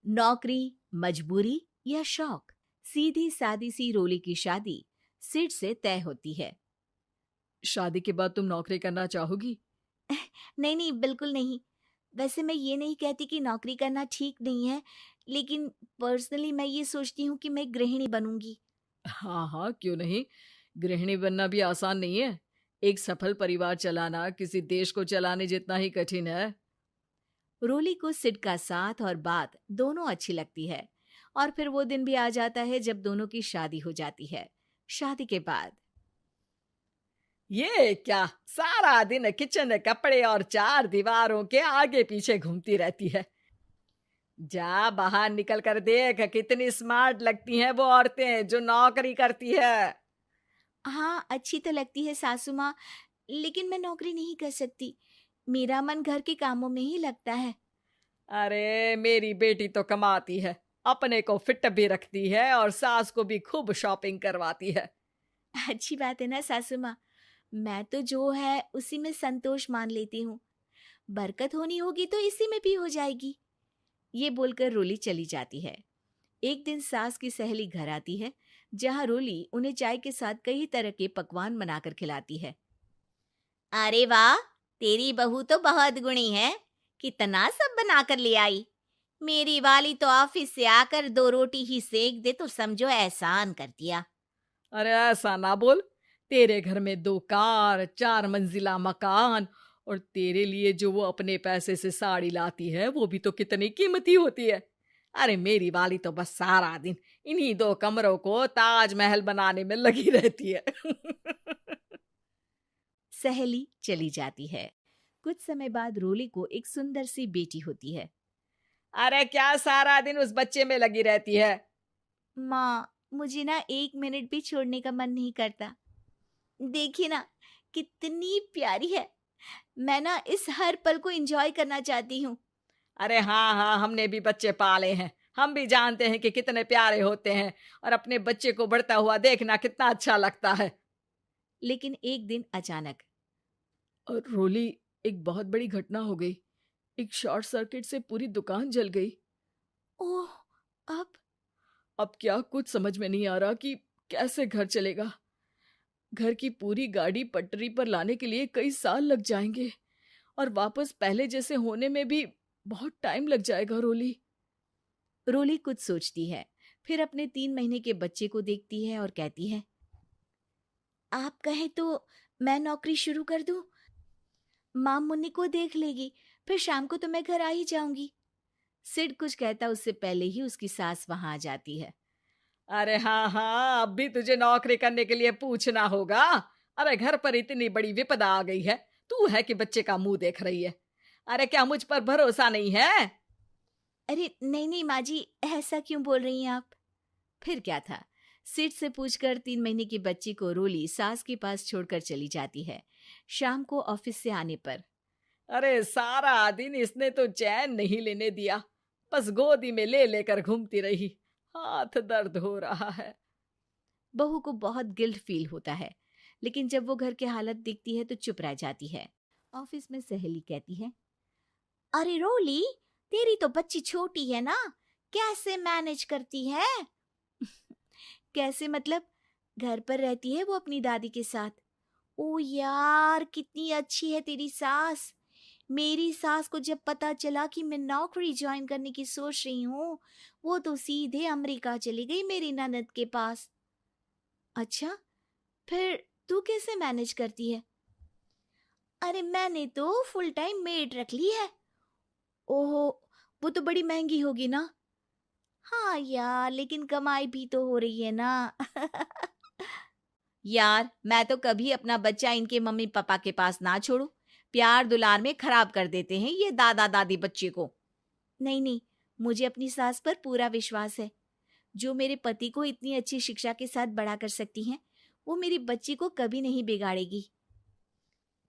नौकरी, मजबूरी या शौक, सीधी सादी सी रोली की शादी सिड से तय होती है। शादी के बाद तुम नौकरी करना चाहोगी? नहीं नहीं, बिल्कुल नहीं। वैसे मैं ये नहीं कहती कि नौकरी करना ठीक नहीं है, लेकिन पर्सनली मैं ये सोचती हूँ कि मैं गृहिणी बनूंगी। हाँ हाँ, क्यों नहीं। गृहिणी बनना भी आसान नहीं है। एक सफल परिवार चलाना किसी देश को चलाने जितना ही कठिन है। रोली को सिड का साथ और बात दोनों अच्छी लगती है, और फिर वो दिन भी आ जाता है जब दोनों की शादी हो जाती है। शादी के बाद ये क्या, सारा दिन किचन कपड़े और चार दीवारों के आगे पीछे घूमती रहती है। जा बाहर निकल कर देख, कितनी स्मार्ट लगती हैं वो औरतें जो नौकरी करती है। हाँ, अच्छी तो लगती है सासू माँ, लेकिन मैं नौकरी नहीं कर सकती। मेरा मन घर के कामों में ही लगता है। अरे मेरी बेटी तो कमाती है, अपने को फिट भी रखती है और सास को भी खूब शॉपिंग करवाती है। अच्छी बात है ना सासू माँ। मैं तो जो है उसी में संतोष मान लेती हूँ। बरकत होनी होगी तो इसी में भी हो जाएगी। ये बोलकर रोली चली जाती है। एक दिन सास की सहेली घर आती है, जहाँ रोली उन्हें चाय के साथ कई तरह के पकवान बनाकर खिलाती है। अरे वाह, तेरी बहू तो बहुत गुणी है। कितना सब बनाकर ले आई। मेरी वाली तो ऑफिस से आकर 2 रोटी ही सेक दे तो समझो एहसान कर दिया। अरे ऐसा ना बोल। तेरे घर में 2 कार, 4 मंजिला मकान, और तेरे लिए जो वो अपने पैसे से साड़ी लाती है वो भी तो कितनी कीमती होती है। अरे मेरी वाली तो बस सारा दिन इन्हीं 2 कमरों को ताजमहल बनाने में लगी रहती है। सहेली चली जाती है। कुछ समय बाद रोली को एक सुंदर सी बेटी होती है। अरे क्या सारा दिन उस बच्चे में लगी रहती है। माँ, मुझे ना 1 मिनट भी छोड़ने का मन नहीं करता। देखिए ना, कितनी प्यारी है। मैं ना इस हर पल को एंजॉय करना चाहती हूँ। अरे हाँ हाँ, हमने भी बच्चे पाले हैं। हम भी जानते हैं कि कितने प्यारे होते हैं, और अपने बच्चे को बढ़ता हुआ देखना कितना अच्छा लगता है। लेकिन एक दिन अचानक और रोली, एक बहुत बड़ी घटना हो गई। एक शॉर्ट सर्किट से पूरी दुकान जल गई। ओह, अब अब क्या कुछ समझ में नहीं आ रहा कि कैसे घर चलेगा। घर की पूरी गाड़ी पटरी पर लाने के लिए कई साल लग जाएंगे, और वापस पहले जैसे होने में भी बहुत टाइम लग जाएगा। रोली, रोली कुछ सोचती है, फिर अपने 3 महीने के बच्चे को देखती है और कहती है, आप कहें तो मैं नौकरी शुरू कर दूं? माँ मुन्नी को देख लेगी, फिर शाम को तो मैं घर आ ही जाऊंगी। सिड कुछ कहता उससे पहले ही उसकी सास वहां आ जाती है। अरे हाँ हाँ, अब भी तुझे नौकरी करने के लिए पूछना होगा। अरे घर पर इतनी बड़ी विपदा आ गई है, तू है कि बच्चे का मुंह देख रही है। अरे क्या मुझ पर भरोसा नहीं है? अरे नहीं नहीं माँ जी, ऐसा क्यों बोल रही हैं आप? फिर क्या था, सिड से पूछकर 3 महीने की बच्ची को रोली सास के पास छोड़कर चली जाती है। शाम को ऑफिस से आने पर अरे सारा दिन इसने तो चैन नहीं लेने दिया, बस गोदी में ले लेकर घूमती रही। हाथ दर्द हो रहा है। बहू को बहुत गिल्ट फील होता है, लेकिन जब वो घर की हालत देखती है तो चुप रह जाती है। ऑफिस में सहेली कहती है, अरे रोली, तेरी तो बच्ची छोटी है ना, कैसे मैनेज करती है? कैसे मतलब? घर पर रहती है वो अपनी दादी के साथ। ओ यार, कितनी अच्छी है तेरी सास। मेरी सास को जब पता चला कि मैं नौकरी ज्वाइन करने की सोच रही हूँ, वो तो सीधे अमेरिका चली गई मेरी ननद के पास। अच्छा, फिर तू कैसे मैनेज करती है? अरे मैंने तो फुल टाइम मेड रख ली है। ओहो, वो तो बड़ी महंगी होगी ना? हाँ यार, लेकिन कमाई भी तो हो रही है ना। यार, मैं तो कभी अपना बच्चा इनके मम्मी पापा के पास ना छोड़ू। प्यार दुलार में खराब कर देते हैं ये दादा दादी बच्चे को। नहीं नहीं, मुझे अपनी सास पर पूरा विश्वास है। जो मेरे पति को इतनी अच्छी शिक्षा के साथ बड़ा कर सकती हैं, वो मेरी बच्ची को कभी नहीं बिगाड़ेगी।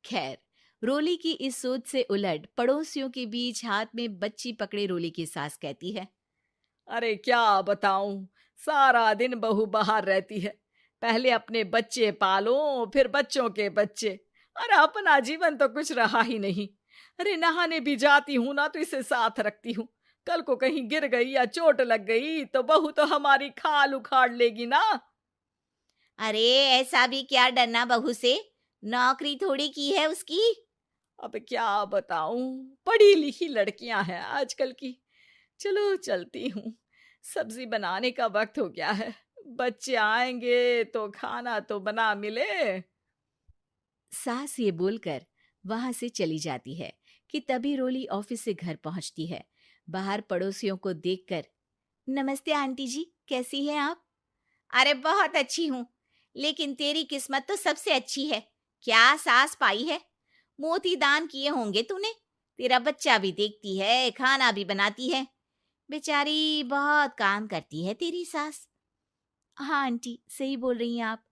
खैर, रोली की इस सोच से उलट पड़ोसियों के बीच हाथ में बच्ची पकड़े रोली की सास कहती है, अरे क्या बताऊं, सारा दिन बहू बाहर रहती है। पहले अपने बच्चे पालो, फिर बच्चों के बच्चे। अरे अपना जीवन तो कुछ रहा ही नहीं। अरे नहाने भी जाती हूं ना तो इसे साथ रखती हूँ, कल को कहीं गिर गई या चोट लग गई तो बहू तो हमारी खाल उखाड़ लेगी ना। अरे ऐसा भी क्या डरना बहू से, नौकरी थोड़ी की है उसकी। अब क्या बताऊं, पढ़ी लिखी लड़कियां हैं आजकल की। चलो चलती हूँ, सब्जी बनाने का वक्त हो गया है। बच्चे आएंगे तो खाना तो बना मिले। सास ये बोलकर वहां से चली जाती है कि तभी रोली ऑफिस से घर पहुंचती है। बाहर पड़ोसियों को देखकर, नमस्ते आंटी जी, कैसी हैं आप? अरे बहुत अच्छी हूँ, लेकिन तेरी किस्मत तो सबसे अच्छी है। क्या सास पाई है, मोती दान किए होंगे तूने। तेरा बच्चा भी देखती है, खाना भी बनाती है। बेचारी बहुत काम करती है तेरी सास। हाँ आंटी, सही बोल रही हैं आप।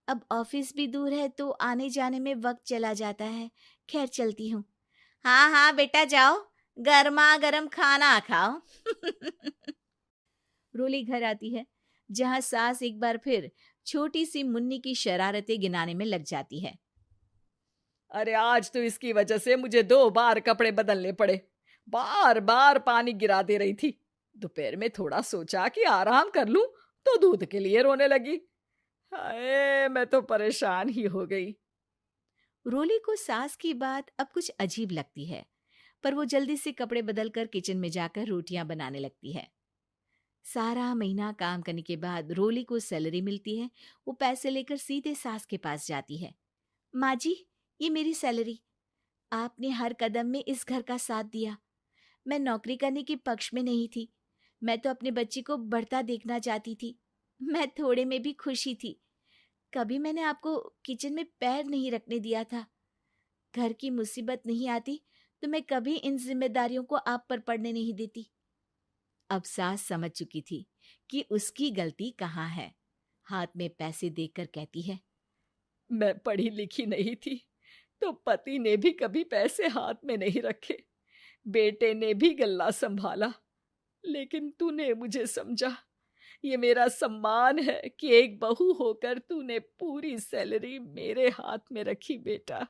अब ऑफिस भी दूर है तो आने जाने में वक्त चला जाता है। खैर चलती हूँ। हाँ हाँ बेटा जाओ, गर्मा गर्म खाना खाओ। रोली घर आती है, जहाँ सास एक बार फिर छोटी सी मुन्नी की शरारतें गिनाने में लग जाती है। अरे आज तो इसकी वजह से मुझे 2 बार कपड़े बदलने पड़े। बार बार पानी गिरा दे रही थी। दोपहर में थोड़ा सोचा कि आराम कर लूं तो दूध के लिए रोने लगी। हाय, मैं तो परेशान ही हो गई। रोली को सास की बात अब कुछ अजीब लगती है, पर वो जल्दी से कपड़े बदलकर किचन में जाकर रोटियां बनाने लगती है। सारा महीना काम करने के बाद रोली को सैलरी मिलती है। वो पैसे लेकर सीधे सास के पास जाती है। माँ जी, ये मेरी सैलरी। आपने हर कदम में इस घर का साथ दिया। मैं नौकरी करने के पक्ष में नहीं थी। मैं तो अपने बच्चे को बढ़ता देखना चाहती थी। मैं थोड़े में भी खुशी थी। कभी मैंने आपको किचन में पैर नहीं रखने दिया था। घर की मुसीबत नहीं आती तो मैं कभी इन जिम्मेदारियों को आप पर पड़ने नहीं देती। अब सास समझ चुकी थी कि उसकी गलती कहाँ है। हाथ में पैसे देकर कहती है, मैं पढ़ी लिखी नहीं थी तो पति ने भी कभी पैसे हाथ में नहीं रखे। बेटे ने भी गल्ला संभाला, लेकिन तूने मुझे समझा। ये मेरा सम्मान है कि एक बहू होकर तूने पूरी सैलरी मेरे हाथ में रखी बेटा।